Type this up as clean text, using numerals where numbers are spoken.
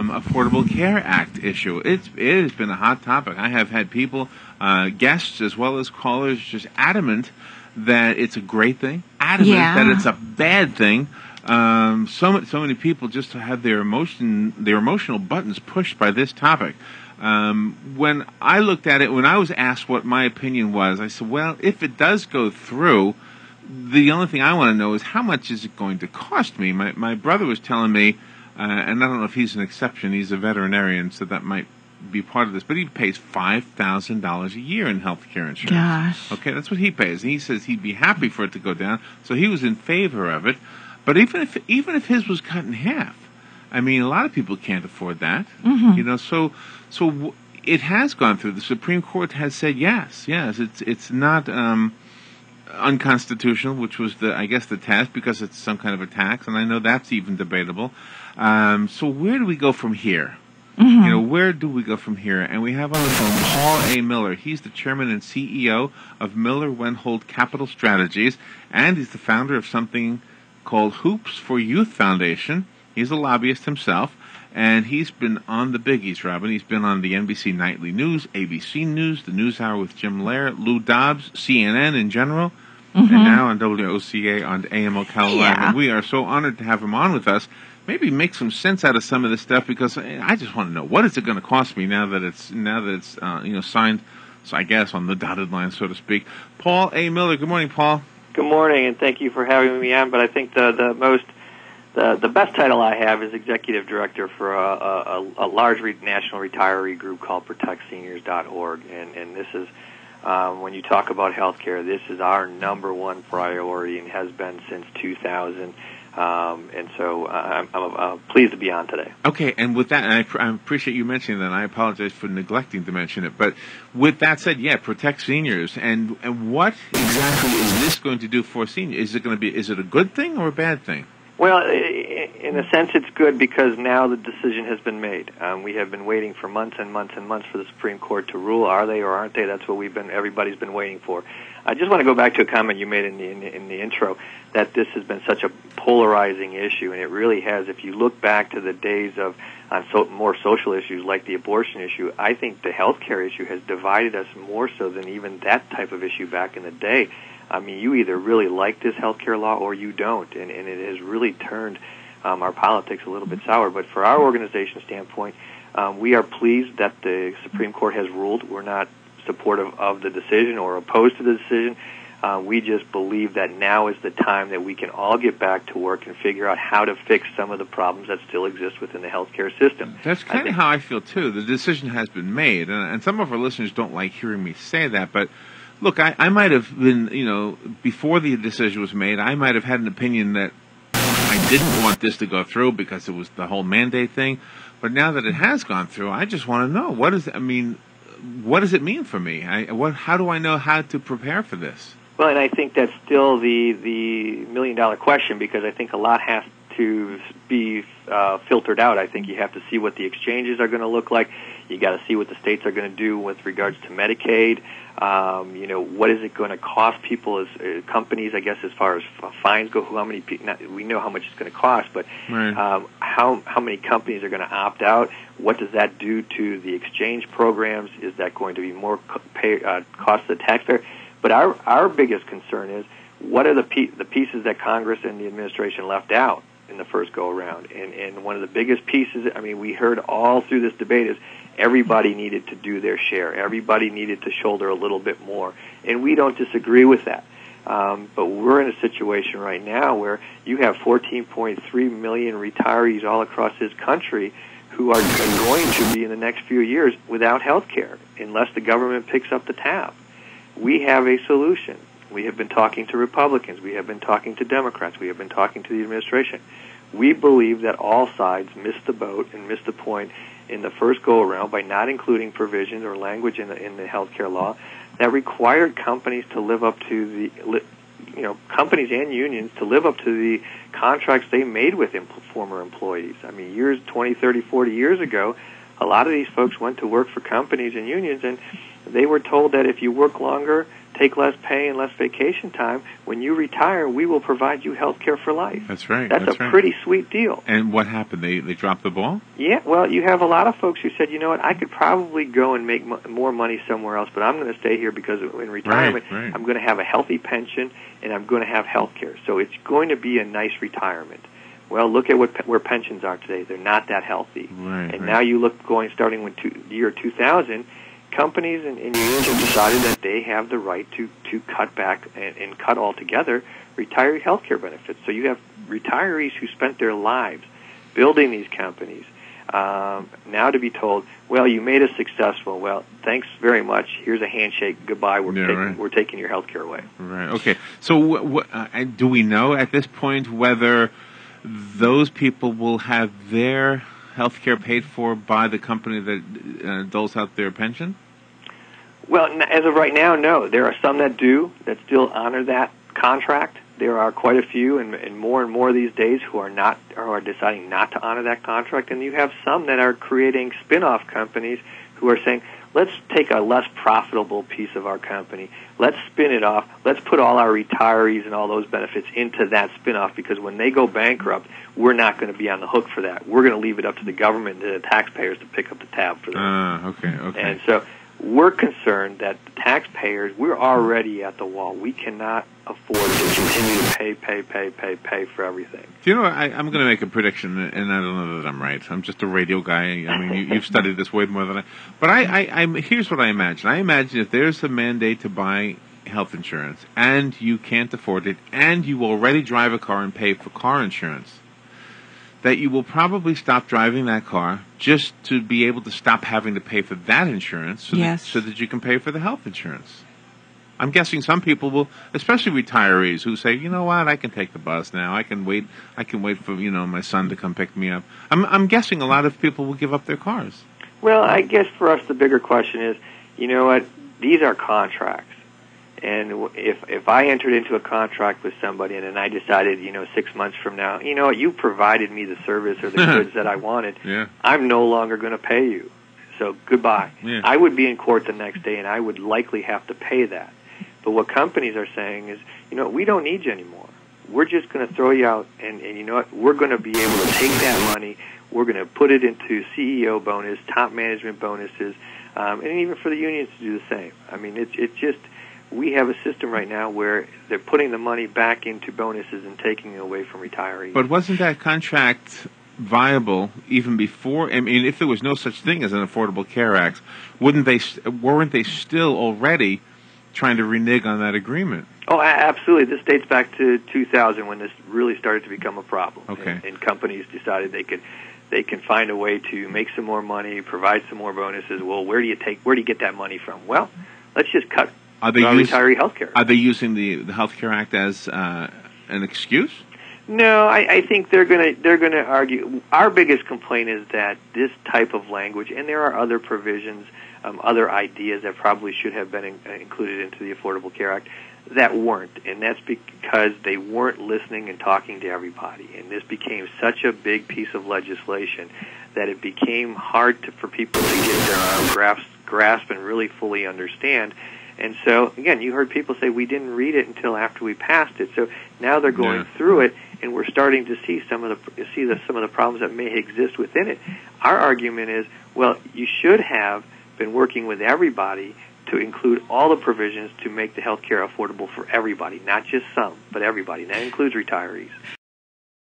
Affordable Care Act issue. It has been a hot topic. I have had people, guests as well as callers, just adamant that it's a great thing, adamant that it's a bad thing. So many people just have their emotional buttons pushed by this topic. When I looked at it, when I was asked what my opinion was, I said, well, if it does go through, the only thing I want to know is how much is it going to cost me? My brother was telling me, and I don't know if he's an exception, he's a veterinarian, so that might be part of this, but he pays $5,000 a year in health care insurance. Gosh. Okay, that's what he pays. And he says he'd be happy for it to go down, so he was in favor of it. But even if his was cut in half, I mean, a lot of people can't afford that. Mm-hmm. You know, so it has gone through. The Supreme Court has said yes, it's not unconstitutional, which was the test, because it's some kind of a tax, and I know that's even debatable. So where do we go from here? Mm-hmm. You know, where do we go from here? And we have on the phone Paul A. Miller. He's the chairman and CEO of Miller Wenhold Capital Strategies, and he's the founder of something called Hoops for Youth Foundation. He's a lobbyist himself, and he's been on the biggies, Robin. He's been on the NBC Nightly News, ABC News, the News Hour with Jim Lair, Lou Dobbs, CNN in general, and now on WOCA on AM Ocala Live. And we are so honored to have him on with us. Maybe make some sense out of some of this stuff, because I just want to know, what is it going to cost me now that it's signed, so I guess on the dotted line, so to speak. Paul A. Miller. Good morning, Paul. Good morning, and thank you for having me on. But I think the best title I have is executive director for a large national retiree group called ProtectSeniors.org, and this is when you talk about healthcare, this is our number one priority and has been since 2000. And so I'm pleased to be on today. Okay, and with that, and I appreciate you mentioning that, and I apologize for neglecting to mention it, but with that said, protect seniors, and what exactly is this going to do for seniors? Is it a good thing or a bad thing? Well, in a sense, it's good, because now the decision has been made. We have been waiting for months and months and months for the Supreme Court to rule. Are they or aren't they? That's what everybody's been waiting for. I just want to go back to a comment you made in the intro, that this has been such a polarizing issue, and it really has. If you look back to the days of more social issues like the abortion issue, I think the health care issue has divided us more so than even that type of issue back in the day. I mean, you either really like this health care law or you don't, and it has really turned our politics a little bit sour. But for our organization standpoint, we are pleased that the Supreme Court has ruled. We're not supportive of the decision or opposed to the decision. We just believe that now is the time that we can all get back to work and figure out how to fix some of the problems that still exist within the healthcare system. That's kind of how I feel, too. The decision has been made, and some of our listeners don't like hearing me say that, but look, I might have been, before the decision was made, I might have had an opinion that I didn't want this to go through because it was the whole mandate thing, but now that it has gone through, I just want to know, what does it mean for me? How do I know how to prepare for this? Well, and I think that's still the million-dollar question, because I think a lot has to be filtered out. I think you have to see what the exchanges are going to look like. You got to see what the states are going to do with regards to Medicaid. What is it going to cost people as companies? I guess as far as fines go, we know how much it's going to cost, but right. How many companies are going to opt out? What does that do to the exchange programs? Is that going to be more cost to the taxpayer? But our biggest concern is, what are the pieces that Congress and the administration left out in the first go-around? And one of the biggest pieces, we heard all through this debate, is everybody needed to do their share. Everybody needed to shoulder a little bit more. And we don't disagree with that. But we're in a situation right now where you have 14.3 million retirees all across this country who are going to be in the next few years without health care unless the government picks up the tab. We have a solution. We have been talking to Republicans. We have been talking to Democrats. We have been talking to the administration. We believe that all sides missed the boat and missed the point in the first go-around by not including provisions or language in the health care law that required companies to live up to companies and unions to live up to the contracts they made with former employees. 20, 30, 40 years ago, a lot of these folks went to work for companies and unions, and they were told that if you work longer, take less pay and less vacation time, when you retire, we will provide you health care for life. That's right. That's a pretty sweet deal. And what happened? They dropped the ball? Yeah, well, you have a lot of folks who said, you know what, I could probably go and make more money somewhere else, but I'm going to stay here because in retirement, I'm going to have a healthy pension and I'm going to have health care. So it's going to be a nice retirement. Well, look at where pensions are today. They're not that healthy. Now you look starting with year 2000, companies and unions have decided that they have the right to cut back and cut altogether retiree health care benefits. So you have retirees who spent their lives building these companies now to be told, well, you made us successful. Well, thanks very much. Here's a handshake. Goodbye. We're taking your health care away. Right. Okay. So do we know at this point whether those people will have their health care paid for by the company that doles out their pension? Well, as of right now, no. There are some that still honor that contract. There are quite a few, and more these days, who are deciding not to honor that contract. And you have some that are creating spin-off companies who are saying, let's take a less profitable piece of our company. Let's spin it off. Let's put all our retirees and all those benefits into that spin-off, because when they go bankrupt, we're not going to be on the hook for that. We're going to leave it up to the government and the taxpayers to pick up the tab for that. Okay. And so we're concerned that the taxpayers, we're already at the wall. We cannot afford to continue to pay for everything. Do you know, I'm going to make a prediction, and I don't know that I'm right. I'm just a radio guy. I mean, you've studied this way more than I. But here's what I imagine. I imagine if there's a mandate to buy health insurance, and you can't afford it, and you already drive a car and pay for car insurance, that you will probably stop driving that car just to be able to stop having to pay for that insurance so that you can pay for the health insurance. I'm guessing some people will, especially retirees, who say, you know what, I can take the bus now. I can wait for, my son to come pick me up. I'm guessing a lot of people will give up their cars. Well, I guess for us the bigger question is, you know what, these are contracts. And if I entered into a contract with somebody and then I decided, 6 months from now, you know what, you provided me the service or the goods that I wanted, I'm no longer going to pay you. So goodbye. Yeah. I would be in court the next day and I would likely have to pay that. But what companies are saying is, we don't need you anymore. We're just going to throw you out, and you know what? We're going to be able to take that money. We're going to put it into CEO bonus, top management bonuses, and even for the unions to do the same. I mean, it's just, we have a system right now where they're putting the money back into bonuses and taking it away from retirees. But wasn't that contract viable even before? I mean, if there was no such thing as an Affordable Care Act, weren't they still already trying to renege on that agreement? Oh, absolutely. This dates back to 2000 when this really started to become a problem. Okay. And companies decided they can find a way to make some more money, provide some more bonuses. Well, where do you get that money from? Well, let's just cut retiree health care. Are they using the Health Care Act as an excuse? No, I think they're gonna argue. Our biggest complaint is that this type of language, and there are other provisions, other ideas that probably should have been included into the Affordable Care Act that weren't, and that's because they weren't listening and talking to everybody. And this became such a big piece of legislation that it became hard for people to get their grasp and really fully understand. And so, again, you heard people say we didn't read it until after we passed it. So now they're going through it, and we're starting to see some of the problems that may exist within it. Our argument is, well, you should have been working with everybody to include all the provisions to make the health care affordable for everybody, not just some, but everybody. And that includes retirees.